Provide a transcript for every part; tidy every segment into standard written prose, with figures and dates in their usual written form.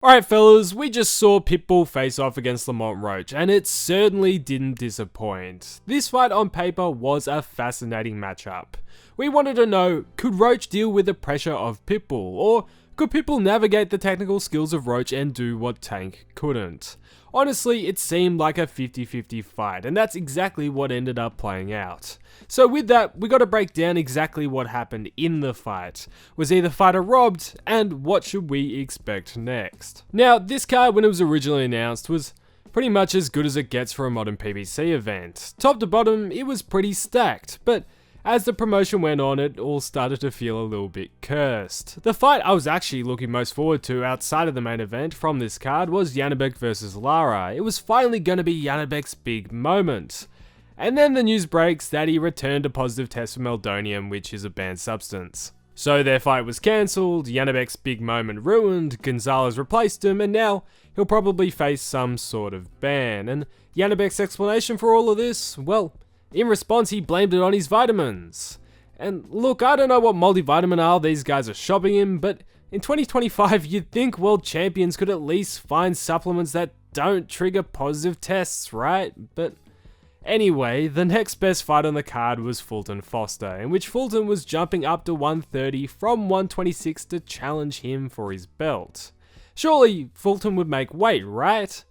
Alright fellas, we just saw Pitbull face off against Lamont Roach, and it certainly didn't disappoint. This fight on paper was a fascinating matchup. We wanted to know, could Roach deal with the pressure of Pitbull, or could Pitbull navigate the technical skills of Roach and do what Tank couldn't? Honestly, it seemed like a 50-50 fight, and that's exactly what ended up playing out. So with that, we got to break down exactly what happened in the fight. Was either fighter robbed, and what should we expect next? Now, this card, when it was originally announced, was pretty much as good as it gets for a modern PBC event. Top to bottom, it was pretty stacked, but as the promotion went on, it all started to feel a little bit cursed. The fight I was actually looking most forward to outside of the main event from this card was Janibek versus Lara. It was finally going to be Janibek's big moment. And then the news breaks that he returned a positive test for meldonium, which is a banned substance. So their fight was cancelled, Janibek's big moment ruined, Gonzalez replaced him, and now he'll probably face some sort of ban. And Janibek's explanation for all of this? Well, in response, he blamed it on his vitamins. And look, I don't know what multivitamin aisle these guys are shopping in, but in 2025, you'd think world champions could at least find supplements that don't trigger positive tests, right? But anyway, the next best fight on the card was Fulton Foster, in which Fulton was jumping up to 130 from 126 to challenge him for his belt. Surely, Fulton would make weight, right?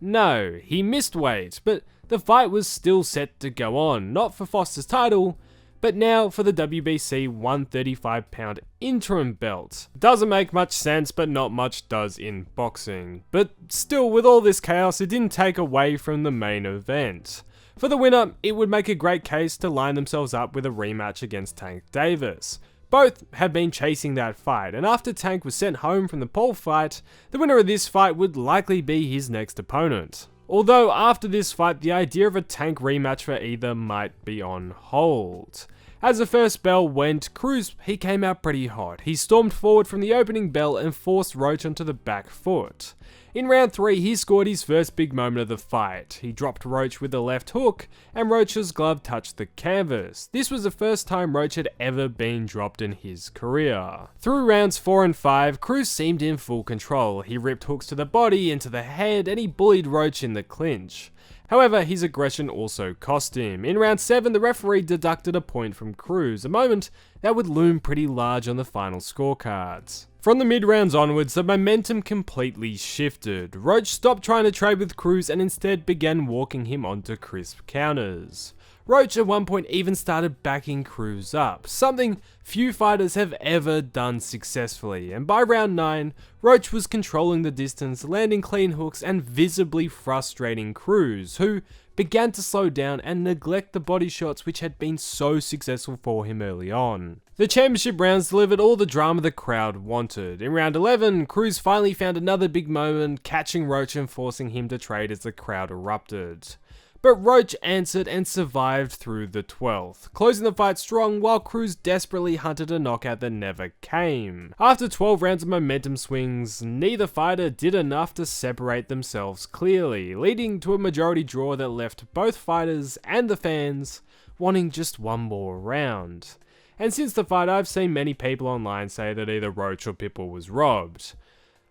No, he missed weight, but the fight was still set to go on, not for Foster's title, but now for the WBC 135 pound interim belt. Doesn't make much sense, but not much does in boxing. But still, with all this chaos, it didn't take away from the main event. For the winner, it would make a great case to line themselves up with a rematch against Tank Davis. Both had been chasing that fight, and after Tank was sent home from the Paul fight, the winner of this fight would likely be his next opponent. Although after this fight, the idea of a Tank rematch for either might be on hold. As the first bell went, Cruz, he came out pretty hot. He stormed forward from the opening bell and forced Roach onto the back foot. In round 3, he scored his first big moment of the fight. He dropped Roach with a left hook, and Roach's glove touched the canvas. This was the first time Roach had ever been dropped in his career. Through rounds 4 and 5, Cruz seemed in full control. He ripped hooks to the body, into the head, and he bullied Roach in the clinch. However, his aggression also cost him. In round 7, the referee deducted a point from Cruz, a moment that would loom pretty large on the final scorecards. From the mid-rounds onwards, the momentum completely shifted. Roach stopped trying to trade with Cruz and instead began walking him onto crisp counters. Roach at one point even started backing Cruz up, something few fighters have ever done successfully, and by round 9, Roach was controlling the distance, landing clean hooks and visibly frustrating Cruz, who began to slow down and neglect the body shots which had been so successful for him early on. The championship rounds delivered all the drama the crowd wanted. In round 11, Cruz finally found another big moment, catching Roach and forcing him to trade as the crowd erupted. But Roach answered and survived through the 12th, closing the fight strong while Cruz desperately hunted a knockout that never came. After 12 rounds of momentum swings, neither fighter did enough to separate themselves clearly, leading to a majority draw that left both fighters and the fans wanting just one more round. And since the fight, I've seen many people online say that either Roach or Pitbull was robbed.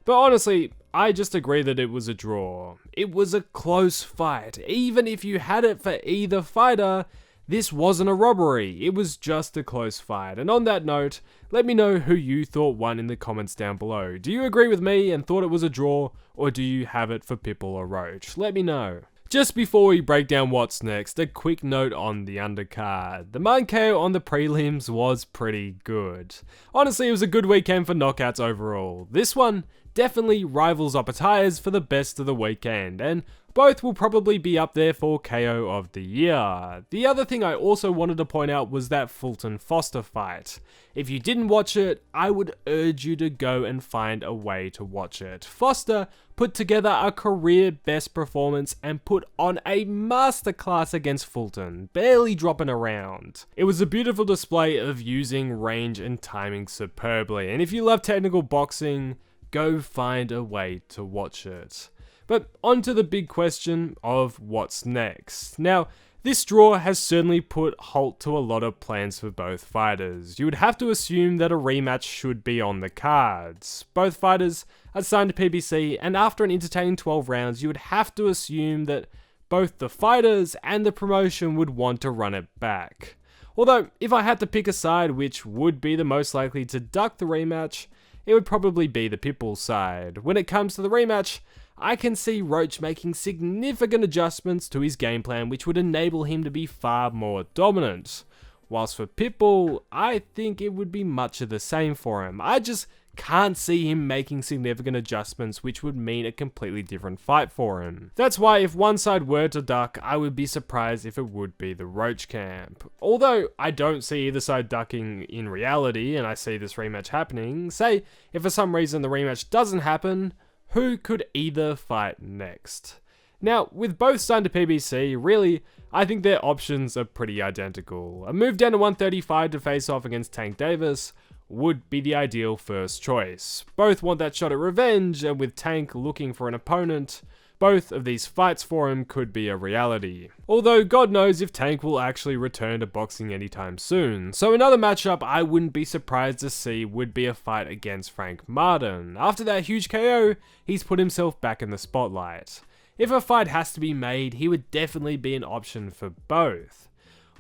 But honestly, I just agree that it was a draw. It was a close fight. Even if you had it for either fighter, this wasn't a robbery. It was just a close fight. And on that note, let me know who you thought won in the comments down below. Do you agree with me and thought it was a draw, or do you have it for Pitbull or Roach? Let me know. Just before we break down what's next, a quick note on the undercard. The main KO on the prelims was pretty good. Honestly, it was a good weekend for knockouts overall. This one definitely rivals Opetaia's for the best of the weekend, and both will probably be up there for KO of the year. The other thing I also wanted to point out was that Fulton Foster fight. If you didn't watch it, I would urge you to go and find a way to watch it. Foster put together a career best performance and put on a masterclass against Fulton, barely dropping around. It was a beautiful display of using range and timing superbly, and if you love technical boxing, go find a way to watch it. But on to the big question of what's next. Now, this draw has certainly put halt to a lot of plans for both fighters. You would have to assume that a rematch should be on the cards. Both fighters are signed to PBC, and after an entertaining 12 rounds, you would have to assume that both the fighters and the promotion would want to run it back. Although, if I had to pick a side which would be the most likely to duck the rematch, it would probably be the Pitbull side. When it comes to the rematch, I can see Roach making significant adjustments to his game plan which would enable him to be far more dominant. Whilst for Pitbull, I think it would be much of the same for him. I just can't see him making significant adjustments which would mean a completely different fight for him. That's why if one side were to duck, I would be surprised if it would be the Roach camp. Although I don't see either side ducking in reality and I see this rematch happening, say if for some reason the rematch doesn't happen, who could either fight next? Now, with both signed to PBC, really, I think their options are pretty identical. A move down to 135 to face off against Tank Davis would be the ideal first choice. Both want that shot at revenge, and with Tank looking for an opponent, both of these fights for him could be a reality. Although God knows if Tank will actually return to boxing anytime soon. So another matchup I wouldn't be surprised to see would be a fight against Frank Martin. After that huge KO, he's put himself back in the spotlight. If a fight has to be made, he would definitely be an option for both.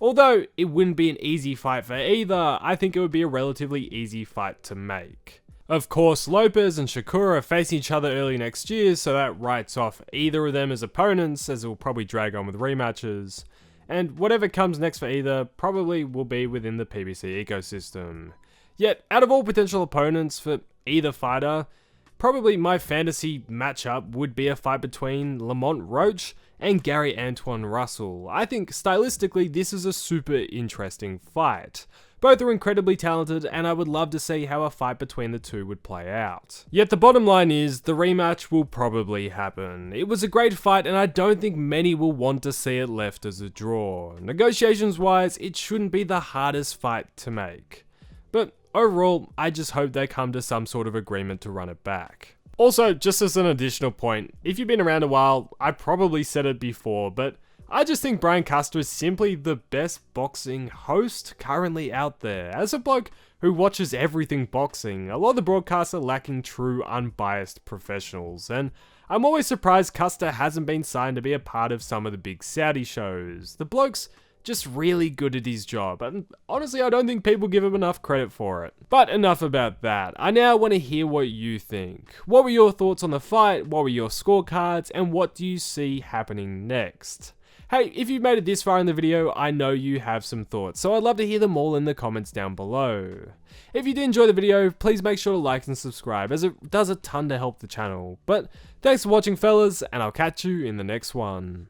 Although it wouldn't be an easy fight for either, I think it would be a relatively easy fight to make. Of course, Lopez and Shakur are facing each other early next year, so that writes off either of them as opponents, as it will probably drag on with rematches. And whatever comes next for either probably will be within the PBC ecosystem. Yet, out of all potential opponents for either fighter, probably my fantasy matchup would be a fight between Lamont Roach and Gary Antoine Russell. I think stylistically this is a super interesting fight. Both are incredibly talented and I would love to see how a fight between the two would play out. Yet the bottom line is, the rematch will probably happen. It was a great fight and I don't think many will want to see it left as a draw. Negotiations wise, it shouldn't be the hardest fight to make. But overall, I just hope they come to some sort of agreement to run it back. Also, just as an additional point, if you've been around a while, I probably said it before, but I just think Brian Custer is simply the best boxing host currently out there. As a bloke who watches everything boxing, a lot of the broadcasts are lacking true unbiased professionals, and I'm always surprised Custer hasn't been signed to be a part of some of the big Saudi shows. The bloke's just really good at his job, and honestly I don't think people give him enough credit for it. But enough about that, I now want to hear what you think. What were your thoughts on the fight, what were your scorecards, and what do you see happening next? Hey, if you've made it this far in the video, I know you have some thoughts, so I'd love to hear them all in the comments down below. If you did enjoy the video, please make sure to like and subscribe, as it does a ton to help the channel. But thanks for watching fellas, and I'll catch you in the next one.